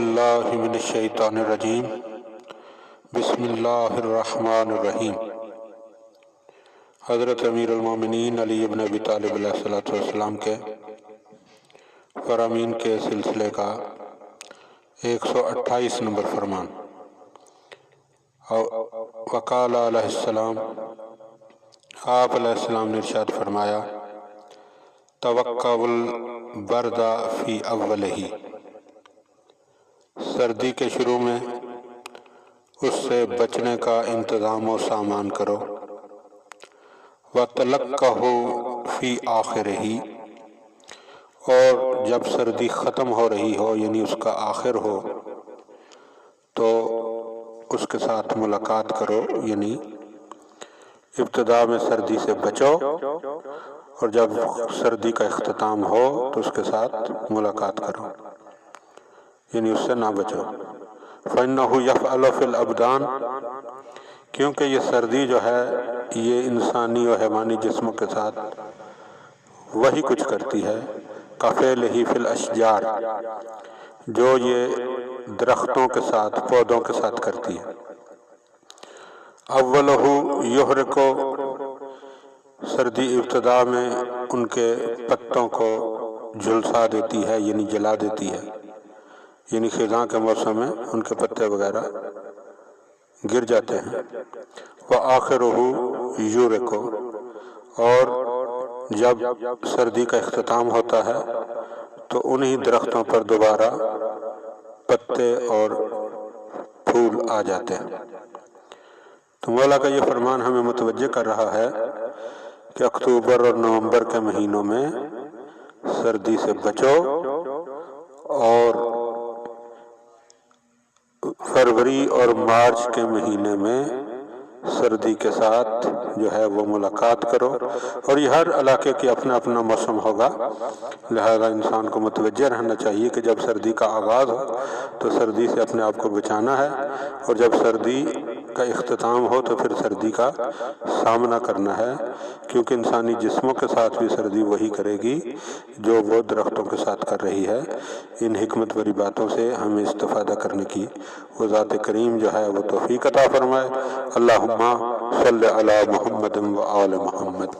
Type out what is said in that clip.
باللہ من الشیطان الرجیم بسم اللہ الرحمن الرحیم۔ حضرت امیر المومنین علی بن ابی طالب علیہ السلام کے فرامین کے سلسلے کا 128 نمبر فرمان۔ وقال علیہ السلام، آپ علیہ السلام نے ارشاد فرمایا، توقع البرد فی اولہ، سردی کے شروع میں اس سے بچنے کا انتظام و سامان کرو، وَتَلَقَّهُ فِي آخِرِهِ، اور جب سردی ختم ہو رہی ہو یعنی اس کا آخر ہو تو اس کے ساتھ ملاقات کرو، یعنی ابتدا میں سردی سے بچو اور جب سردی کا اختتام ہو تو اس کے ساتھ ملاقات کرو، یعنی اس سے نہ بچو۔ فَإِنَّهُ يَفْعَلُ فِي الْأَبْدَانِ، کیونکہ یہ سردی جو ہے یہ انسانی و حیوانی جسموں کے ساتھ وہی کچھ کرتی ہے، كَفِعْلِهِ فِي الْأَشْجَارِ، جو یہ درختوں کے ساتھ پودوں کے ساتھ کرتی ہے۔ اولہ یحرق، سردی ابتدا میں ان کے پتوں کو جھلسا دیتی ہے یعنی جلا دیتی ہے، یعنی خزاں کے موسم میں ان کے پتے وغیرہ گر جاتے ہیں۔ وآخرہ یورق، اور جب سردی کا اختتام ہوتا ہے تو انہی درختوں پر دوبارہ پتے اور پھول آ جاتے ہیں۔ تو مولا کا یہ فرمان ہمیں متوجہ کر رہا ہے کہ اکتوبر اور نومبر کے مہینوں میں سردی سے بچو، اور فروری اور مارچ کے مہینے میں سردی کے ساتھ جو ہے وہ ملاقات کرو، اور یہ ہر علاقے کی اپنا اپنا موسم ہوگا، لہذا انسان کو متوجہ رہنا چاہیے کہ جب سردی کا آغاز ہو تو سردی سے اپنے آپ کو بچانا ہے، اور جب سردی کا اختتام ہو تو پھر سردی کا سامنا کرنا ہے، کیونکہ انسانی جسموں کے ساتھ بھی سردی وہی کرے گی جو وہ درختوں کے ساتھ کر رہی ہے۔ ان حکمت بری باتوں سے ہمیں استفادہ کرنے کی وہ ذات کریم جو ہے وہ توفیق عطا فرمائے۔ اللہم صلی علی محمد و آل محمد۔